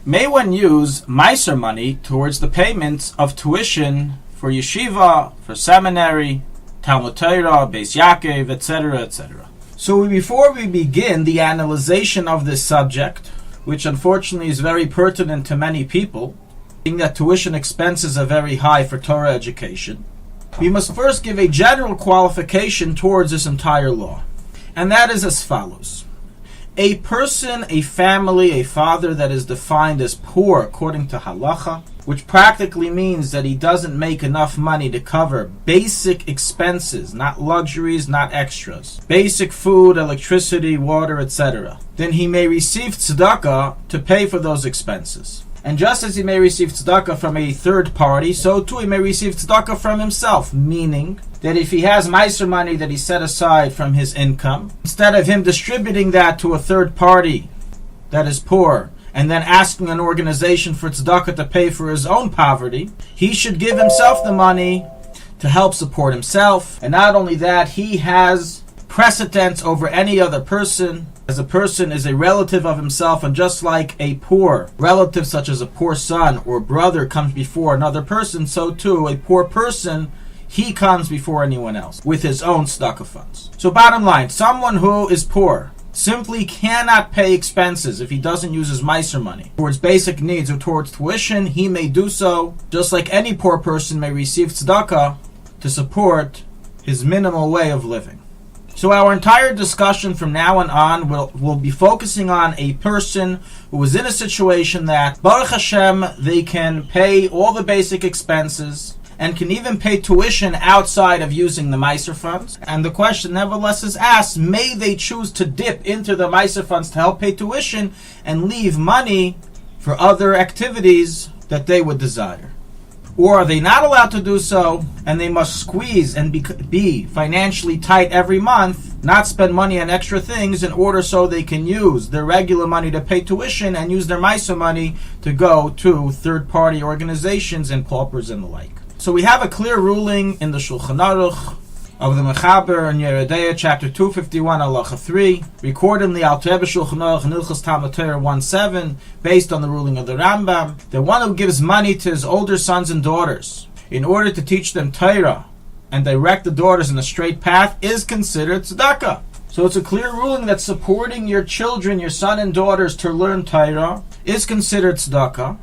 May one use Maaser money towards the payments of tuition for yeshiva, for seminary, Talmud Torah, Beis Yaakov, etc., etc.? So before we begin the analyzation of this subject, which unfortunately is very pertinent to many people, being that tuition expenses are very high for Torah education, we must first give a general qualification towards this entire law. And that is as follows. A person, a family, a father that is defined as poor according to halacha, which practically means that he doesn't make enough money to cover basic expenses, not luxuries, not extras, basic food, electricity, water, etc., then he may receive tzedakah to pay for those expenses. And just as he may receive tzedakah from a third party, so too he may receive tzedakah from himself, meaning that if he has Maaser money that he set aside from his income, instead of him distributing that to a third party that is poor, and then asking an organization for tzedakah to pay for his own poverty, he should give himself the money to help support himself. And not only that, he has precedence over any other person, as a person is a relative of himself, and just like a poor relative such as a poor son or brother comes before another person, so too a poor person, he comes before anyone else with his own tzedakah funds. So bottom line, someone who is poor simply cannot pay expenses if he doesn't use his Maaser money towards basic needs or towards tuition. He may do so, just like any poor person may receive tzedakah to support his minimal way of living. So our entire discussion from now on will be focusing on a person who is in a situation that, Baruch Hashem, they can pay all the basic expenses and can even pay tuition outside of using the Maaser funds. And the question nevertheless is asked, may they choose to dip into the Maaser funds to help pay tuition and leave money for other activities that they would desire? Or are they not allowed to do so, and they must squeeze and be financially tight every month, not spend money on extra things in order so they can use their regular money to pay tuition and use their Maaser money to go to third-party organizations and paupers and the like? So we have a clear ruling in the Shulchanaruch of the Mechaber in Yeridea, chapter 251, Halacha 3, recorded in the Alter Rebbe Shulchan Aruch in Hilchos Talmud Torah 1.7, based on the ruling of the Rambam, that one who gives money to his older sons and daughters in order to teach them Torah and direct the daughters in a straight path is considered tzedakah. So it's a clear ruling that supporting your children, your son and daughters to learn Torah is considered tzedakah,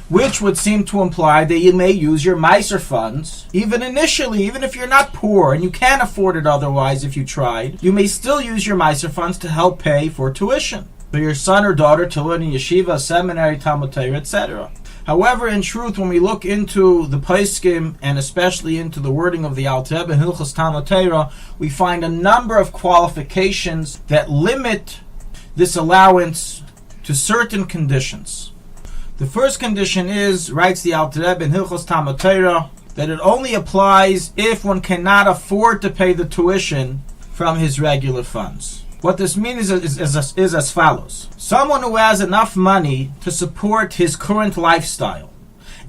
which would seem to imply that you may use your Maaser funds, even initially, even if you're not poor and you can't afford it otherwise if you tried, you may still use your Maaser funds to help pay for tuition for your son or daughter to learn in yeshiva, seminary, Talmud Torah, etc. However, in truth, when we look into the Poskim and especially into the wording of the Alter Rebbe in Hilchos Talmud Torah, we find a number of qualifications that limit this allowance to certain conditions. The first condition is, writes the Alter Rebbe in Hilchos Talmud Torah, that it only applies if one cannot afford to pay the tuition from his regular funds. What this means is as follows. Someone who has enough money to support his current lifestyle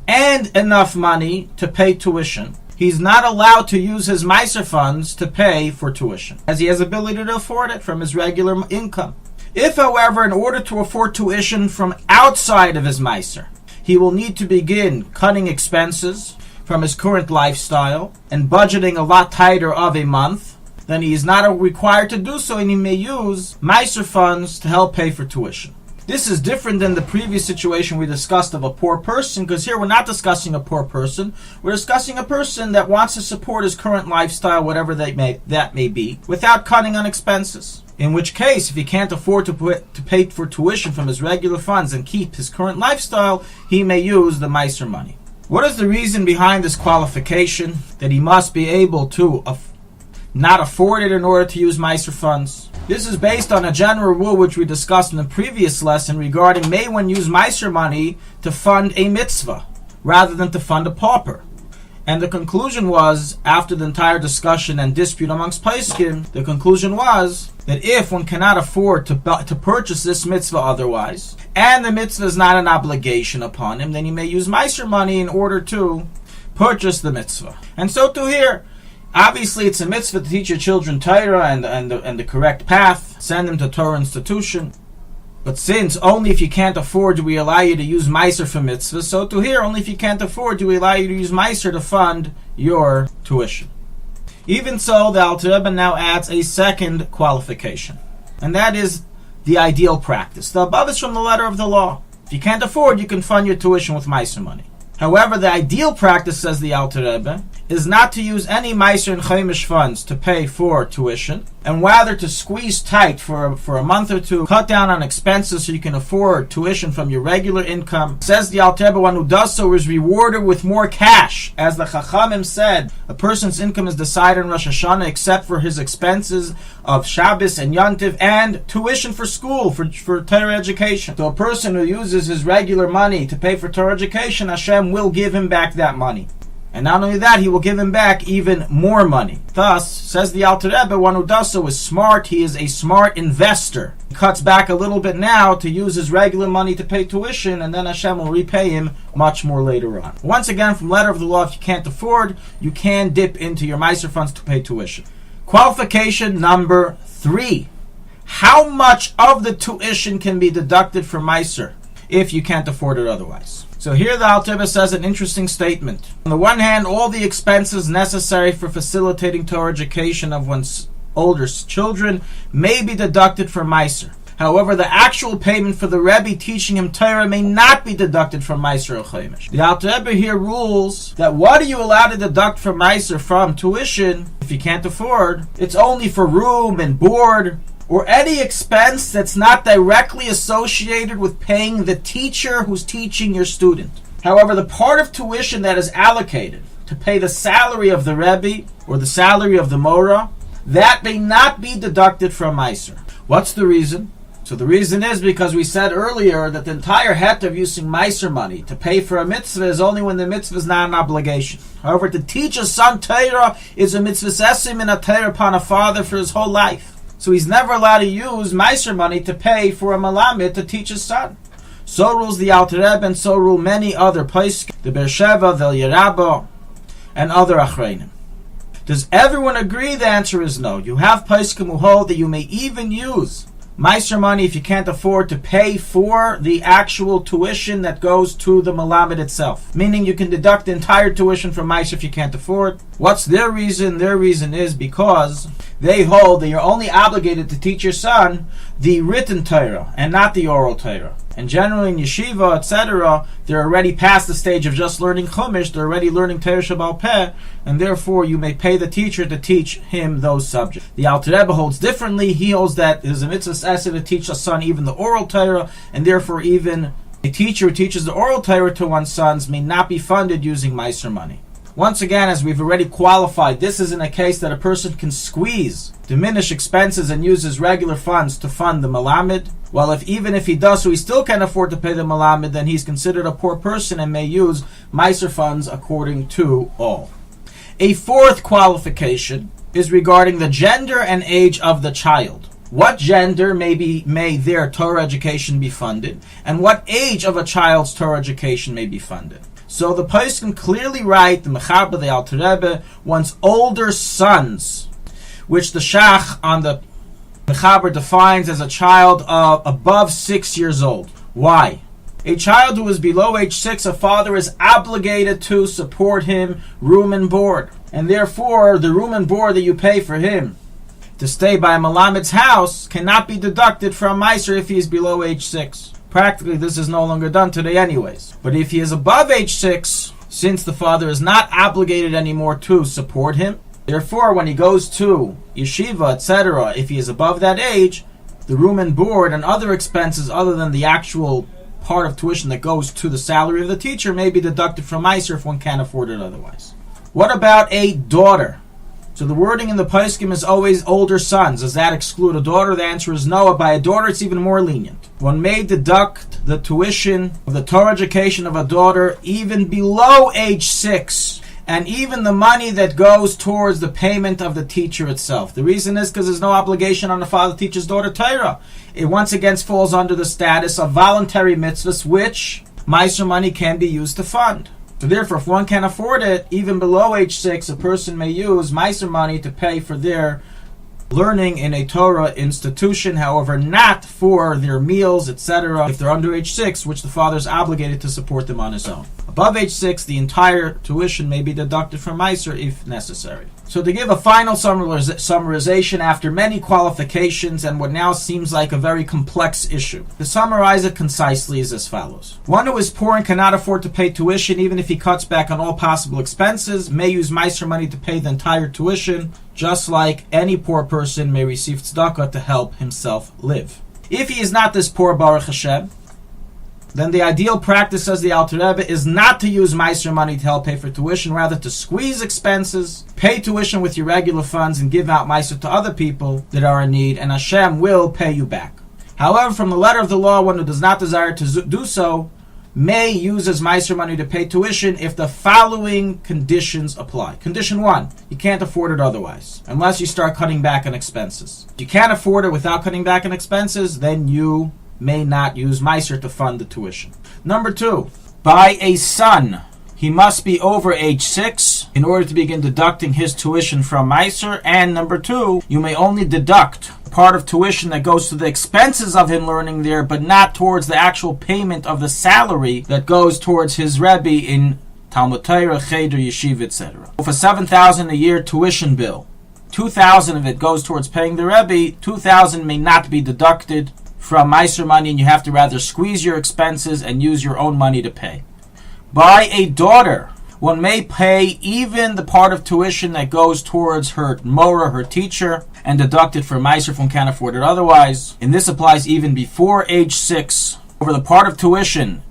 and enough money to pay tuition, he's not allowed to use his Maaser funds to pay for tuition, as he has ability to afford it from his regular income. If, however, in order to afford tuition from outside of his Maaser, he will need to begin cutting expenses from his current lifestyle and budgeting a lot tighter of a month, then he is not required to do so, and he may use Maaser funds to help pay for tuition. This is different than the previous situation we discussed of a poor person, because here we're not discussing a poor person. We're discussing a person that wants to support his current lifestyle, whatever that may be, without cutting on expenses. In which case, if he can't afford to pay for tuition from his regular funds and keep his current lifestyle, he may use the Maaser money. What is the reason behind this qualification that he must be able to not afford it in order to use Maaser funds? This is based on a general rule which we discussed in the previous lesson regarding may one use Maaser money to fund a mitzvah rather than to fund a pauper. And the conclusion was, after the entire discussion and dispute amongst Poskim, the conclusion was that if one cannot afford to purchase this mitzvah otherwise, and the mitzvah is not an obligation upon him, then he may use Maaser money in order to purchase the mitzvah. And so too here, obviously it's a mitzvah to teach your children Torah and the correct path, send them to Torah institution. But since only if you can't afford do we allow you to use Maaser for mitzvahs, so to here, only if you can't afford do we allow you to use Maaser to fund your tuition. Even so, the Alter Rebbe now adds a second qualification, and that is the ideal practice. The above is from the letter of the law. If you can't afford, you can fund your tuition with Maaser money. However, the ideal practice, says the Alter Rebbe, is not to use any Maaser and Chaimish funds to pay for tuition, and rather to squeeze tight for a month or two, cut down on expenses so you can afford tuition from your regular income. Says the Alter Rebbe, one who does so is rewarded with more cash. As the Chachamim said, a person's income is decided in Rosh Hashanah except for his expenses of Shabbos and Yontiv and tuition for school, for Torah education. So a person who uses his regular money to pay for Torah education, Hashem will give him back that money. And not only that, he will give him back even more money. Thus, says the Alter Rebbe, one who does so is smart. He is a smart investor. He cuts back a little bit now to use his regular money to pay tuition, and then Hashem will repay him much more later on. Once again, from letter of the law, if you can't afford, you can dip into your Maaser funds to pay tuition. Qualification number 3. How much of the tuition can be deducted from Maaser if you can't afford it otherwise? So here the Alter Rebbe says an interesting statement. On the one hand, all the expenses necessary for facilitating Torah education of one's older children may be deducted from Maaser. However, the actual payment for the Rebbe teaching him Torah may not be deducted from Maaser or Chaimish. The Alter Rebbe here rules that what are you allowed to deduct from Maaser from tuition if you can't afford? It's only for room and board, or any expense that's not directly associated with paying the teacher who's teaching your student. However, the part of tuition that is allocated to pay the salary of the Rebbe or the salary of the Morah, that may not be deducted from Maaser. What's the reason? So the reason is because we said earlier that the entire het of using Maaser money to pay for a mitzvah is only when the mitzvah is not an obligation. However, to teach a son Torah is a mitzvah esim in a Torah upon a father for his whole life. So he's never allowed to use Maaser money to pay for a Malamed to teach his son. So rules the Alter Rebbe, and so rule many other poskim, the Beersheva, the Yerabah, and other Achreinim. Does everyone agree? The answer is no. You have poskim who hold that you may even use Maaser money if you can't afford to pay for the actual tuition that goes to the Malamed itself. Meaning you can deduct the entire tuition from Maaser if you can't afford. What's their reason? Their reason is because they hold that you're only obligated to teach your son the written Torah and not the oral Torah. And generally in yeshiva, etc., they're already past the stage of just learning Chumash, they're already learning Torah Shabbal Peh, and therefore you may pay the teacher to teach him those subjects. The Alter Rebbe holds differently. He holds that it is a mitzvah essay to teach a son even the oral Torah, and therefore even a teacher who teaches the oral Torah to one's sons may not be funded using Maaser money. Once again, as we've already qualified, this is in a case that a person can diminish expenses and use his regular funds to fund the Malamed. Well, even if he does so, he still can't afford to pay the Malamed, then he's considered a poor person and may use Maaser funds according to all. A fourth qualification is regarding the gender and age of the child. What gender may their Torah education be funded, and what age of a child's Torah education may be funded. So the poskim clearly write, the Mechaber, the Alter Rebbe, wants older sons, which the Shach on the Mechaber defines as a child of above 6 years old. Why? A child who is below age 6, a father is obligated to support him room and board. And therefore, the room and board that you pay for him to stay by a Malamed's house cannot be deducted from Maaser if he is below age 6. Practically, this is no longer done today anyways. But if he is above age 6, since the father is not obligated anymore to support him, therefore, when he goes to yeshiva, etc., if he is above that age, the room and board and other expenses other than the actual part of tuition that goes to the salary of the teacher may be deducted from Maaser if one can't afford it otherwise. What about a daughter? So the wording in the poskim is always older sons. Does that exclude a daughter? The answer is no. By a daughter, it's even more lenient. One may deduct the tuition of the Torah education of a daughter even below age 6, and even the money that goes towards the payment of the teacher itself. The reason is because there's no obligation on the father to teach his daughter Torah. It once again falls under the status of voluntary mitzvahs, which Maaser money can be used to fund. So therefore, if one can't afford it, even below age 6, a person may use Maaser money to pay for their learning in a Torah institution, however, not for their meals, etc., if they're under age 6, which the father is obligated to support them on his own. Above age 6, the entire tuition may be deducted from Maaser if necessary. So to give a final summarization after many qualifications and what now seems like a very complex issue, to summarize it concisely is as follows. One who is poor and cannot afford to pay tuition, even if he cuts back on all possible expenses, may use Maaser money to pay the entire tuition, just like any poor person may receive tzedakah to help himself live. If he is not this poor, Baruch Hashem, then the ideal practice, says the Alter Rebbe, is not to use Maaser money to help pay for tuition, rather to squeeze expenses, pay tuition with your regular funds, and give out Maaser to other people that are in need, and Hashem will pay you back. However, from the letter of the law, one who does not desire to do so may use his Maaser money to pay tuition if the following conditions apply. Condition 1, you can't afford it otherwise, unless you start cutting back on expenses. If you can't afford it without cutting back on expenses, then you may not use Maaser to fund the tuition. Number 2, by a son, he must be over age 6 in order to begin deducting his tuition from Maaser. And number 2, you may only deduct part of tuition that goes to the expenses of him learning there, but not towards the actual payment of the salary that goes towards his Rebbe in Talmud Torah, Cheder, Yeshiva, etc. For $7,000 a year tuition bill, $2,000 of it goes towards paying the Rebbe, $2,000 may not be deducted from Maaser money, and you have to rather squeeze your expenses and use your own money to pay. By a daughter, one may pay even the part of tuition that goes towards her Mora, her teacher, and deduct it from Maaser if one can't afford it otherwise. And this applies even before age 6. Over the part of tuition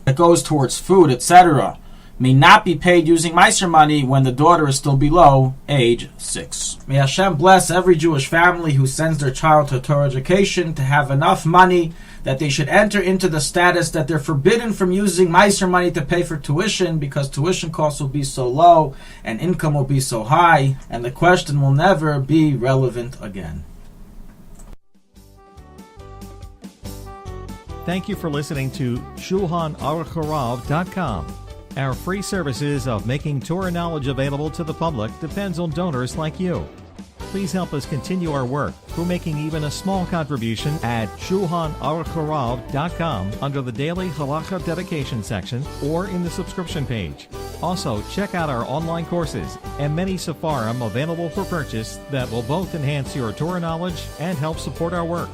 that goes towards food, etc., may not be paid using Maaser money when the daughter is still below age 6. May Hashem bless every Jewish family who sends their child to Torah education to have enough money that they should enter into the status that they're forbidden from using Maaser money to pay for tuition, because tuition costs will be so low and income will be so high, and the question will never be relevant again. Thank you for listening to Shulchanaruchharav.com. Our free services of making Torah knowledge available to the public depends on donors like you. Please help us continue our work through making even a small contribution at Shulchanaruchharav.com under the Daily Halacha Dedication section or in the subscription page. Also, check out our online courses and many sefarim available for purchase that will both enhance your Torah knowledge and help support our work.